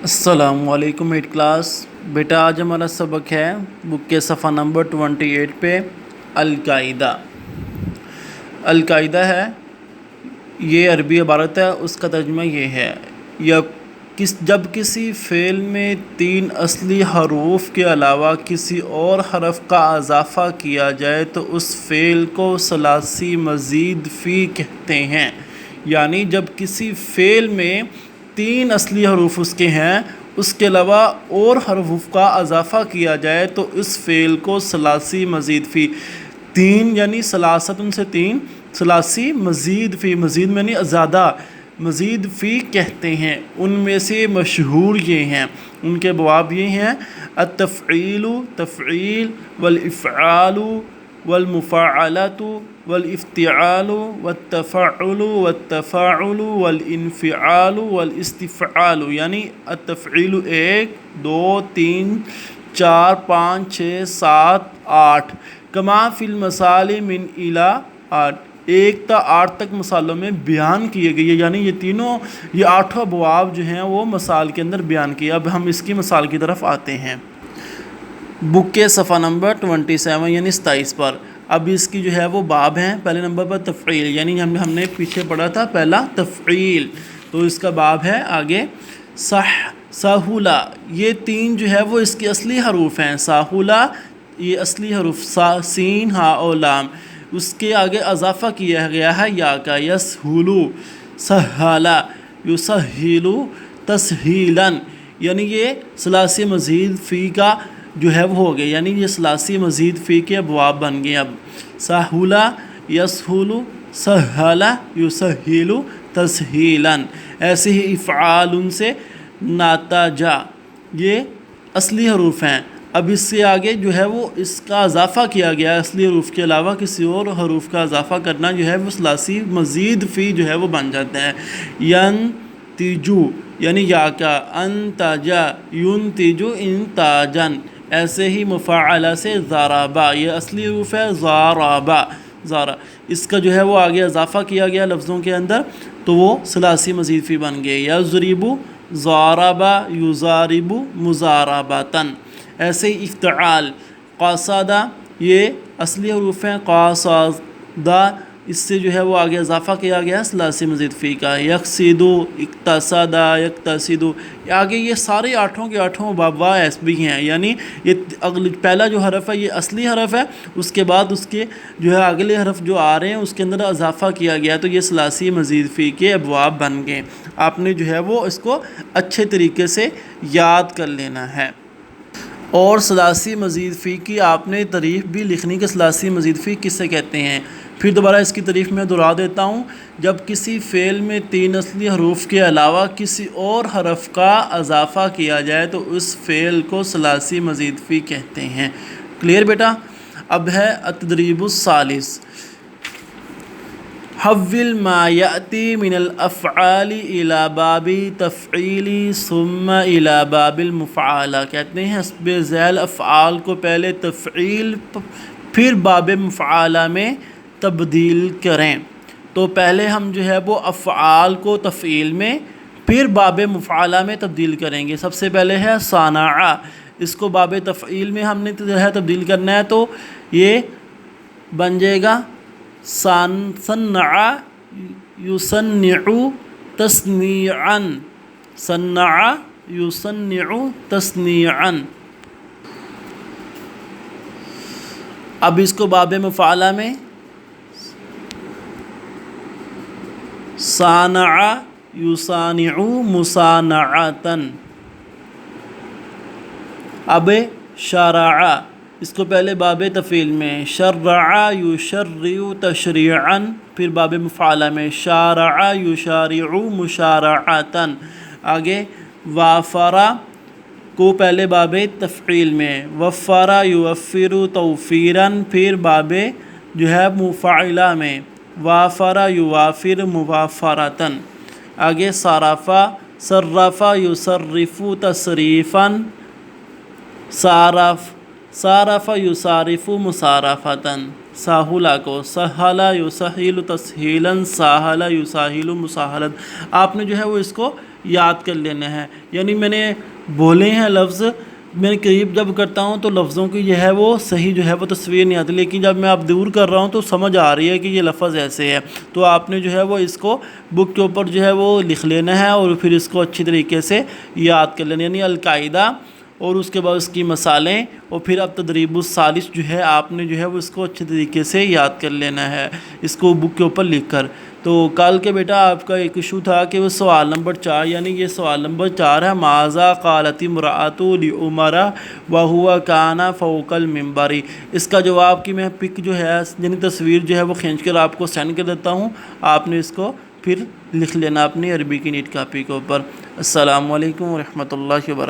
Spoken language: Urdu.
السلام علیکم ایٹ کلاس بیٹا، آج ہمارا سبق ہے بک کے صفحہ نمبر 28 پہ القاعدہ۔ القاعدہ ہے، یہ عربی عبارت ہے، اس کا ترجمہ یہ ہے جب کسی فعل میں 3 اصلی حروف کے علاوہ کسی اور حرف کا اضافہ کیا جائے تو اس فعل کو ثلاثی مزید فی کہتے ہیں۔ یعنی جب کسی فعل میں 3 اصلی حروف اس کے ہیں، اس کے علاوہ اور حروف کا اضافہ کیا جائے تو اس فعل کو ثلاثی مزید فی، 3 یعنی ثلاثتن سے 3، ثلاثی مزید فی، مزید میں یعنی زیادہ، مزید فی کہتے ہیں۔ ان میں سے مشہور یہ ہیں، ان کے ابواب یہ ہیں: التفعیل تفعیل، والافعال والمفاعلۃ والافتعال والتفعل والتفاعل والانفعال والاستفعال۔ یعنی التفعیل 1 2 3 4 5 6 7 8، کما فی المثال من الی 8، 1 تا 8 تک مثالوں میں بیان کیے گئے، یعنی یہ 8 ابواب جو ہیں وہ مثال کے اندر بیان کیے۔ اب ہم اس کی مثال کی طرف آتے ہیں، بک کے صفحہ نمبر 27 یعنی 27 پر۔ اب اس کی جو ہے وہ باب ہیں۔ پہلے نمبر پر تفعیل، یعنی ہم نے پیچھے پڑھا تھا پہلا تفعیل، تو اس کا باب ہے آگے ساہولا۔ یہ 3 جو ہے وہ اس کے اصلی حروف ہیں۔ ساہولا یہ اصلی حروف سین ہا اور لام، اس کے آگے اضافہ کیا گیا ہے یا کا، یسہولو، سہالا، یسہیلو تسہیلاً، یعنی یہ ثلاثی مزید فی کا جو ہے وہ ہو گیا، یعنی یہ ثلاثی مزید فی کے ابواب بن گئے۔ اب ساہولا، یسہولو، سہالا، یسہیلو تسہیلاً۔ ایسے ہی افعال سے ناتجا، یہ اصلی حروف ہیں۔ اب اس سے آگے جو ہے وہ اس کا اضافہ کیا گیا ہے، اصلی حروف کے علاوہ کسی اور حروف کا اضافہ کرنا جو ہے وہ ثلاثی مزید فی جو ہے وہ بن جاتا ہے۔ ینتجو یعنی یا کا، انتجا ینتجو انتاجن۔ ایسے ہی مفاعلہ سے ضربا، یہ اصلی حروف ہے ضربا، زارا، اس کا جو ہے وہ آگے اضافہ کیا گیا لفظوں کے اندر تو وہ ثلاثی مزید فی بن گئے۔ یضربو ضاربا یضاربو مضاربتن۔ ایسے ہی افتعال، قاصدہ، یہ اصلی حروف ہیں، قاصدہ، اس سے جو ہے وہ آگے اضافہ کیا گیا ثلاثی مزید فی کا۔ یقصدو، اقتصدا، یقتصدو، آگے یہ سارے 8 کے 8 باب ایس بھی ہیں، یعنی یہ پہلا جو حرف ہے یہ اصلی حرف ہے، اس کے بعد اس کے جو ہے اگلے حرف جو آ رہے ہیں اس کے اندر اضافہ کیا گیا تو یہ ثلاثی مزید فی کے ابواب بن گئے۔ آپ نے جو ہے وہ اس کو اچھے طریقے سے یاد کر لینا ہے۔ اور ثلاثی مزید فی کی آپ نے تعریف بھی لکھنی کہ ثلاثی مزید فی کسے کہتے ہیں۔ پھر دوبارہ اس کی تعریف میں دہرا دیتا ہوں، جب کسی فعل میں 3 اصلی حروف کے علاوہ کسی اور حرف کا اضافہ کیا جائے تو اس فعل کو ثلاثی مزید فی کہتے ہیں۔ کلیئر بیٹا؟ اب ہے التدریب الثالث، حول ما یأتی من الافعال الی باب تفعیل ثم الی باب المفعالہ۔ کہتے ہیں حسب ذیل افعال کو پہلے تفعیل پھر باب مفعالہ میں تبدیل کریں۔ تو پہلے ہم جو ہے وہ افعال کو تفعیل میں پھر باب مفعالہ میں تبدیل کریں گے۔ سب سے پہلے ہے صنع، اس کو باب تفعیل میں ہم نے جو ہے تبدیل کرنا ہے تو یہ بن جائے گا صنع یصنع تصنیعا، صنع یصنع تصنیعا۔ اب اس کو باب مفعالہ میں صانع یصانع مصانعتا۔ اب شرع، اس کو پہلے باب تفعیل میں شرع یشرع تشریعا، پھر باب مفعالہ میں شارع یشارع مشارعتا۔ آگے وافر کو پہلے باب تفعیل میں وفر یوفر توفیرا، پھر باب جو ہے مفعلہ میں وافر یوافر موافرتا۔ آگے صرفا، صرف یصرف تصریفا، صارف یصارف مصارفتا۔ ساہلا کو سہلا یسہل تسہیلا، ساہلا یساہل مساہلت۔ آپ نے جو ہے وہ اس کو یاد کر لینا ہے۔ یعنی میں نے بولے ہیں لفظ، میں قریب جب کرتا ہوں تو لفظوں کی جو ہے وہ صحیح جو ہے وہ تصویر نہیں آتی، لیکن جب میں اب دور کر رہا ہوں تو سمجھ آ رہی ہے کہ یہ لفظ ایسے ہے۔ تو آپ نے جو ہے وہ اس کو بک کے اوپر جو ہے وہ لکھ لینا ہے اور پھر اس کو اچھی طریقے سے یاد کر لینا، یعنی القاعدہ اور اس کے بعد اس کی مثالیں، اور پھر اب تدریب الثالث جو ہے آپ نے جو ہے وہ اس کو اچھے طریقے سے یاد کر لینا ہے اس کو بک کے اوپر لکھ کر۔ تو کل کے بیٹا آپ کا ایک ایشو تھا کہ وہ سوال نمبر 4، یعنی یہ سوال نمبر 4 ہے، ماذا قالت امرأۃ لعمر وہو کان فوق المنبر۔ اس کا جواب کی میں پک جو ہے یعنی تصویر جو ہے وہ کھینچ کر آپ کو سینڈ کر دیتا ہوں، آپ نے اس کو پھر لکھ لینا اپنی عربی کی نیٹ کاپی کے اوپر۔ السلام علیکم ورحمۃ اللہ وبرکاتہ۔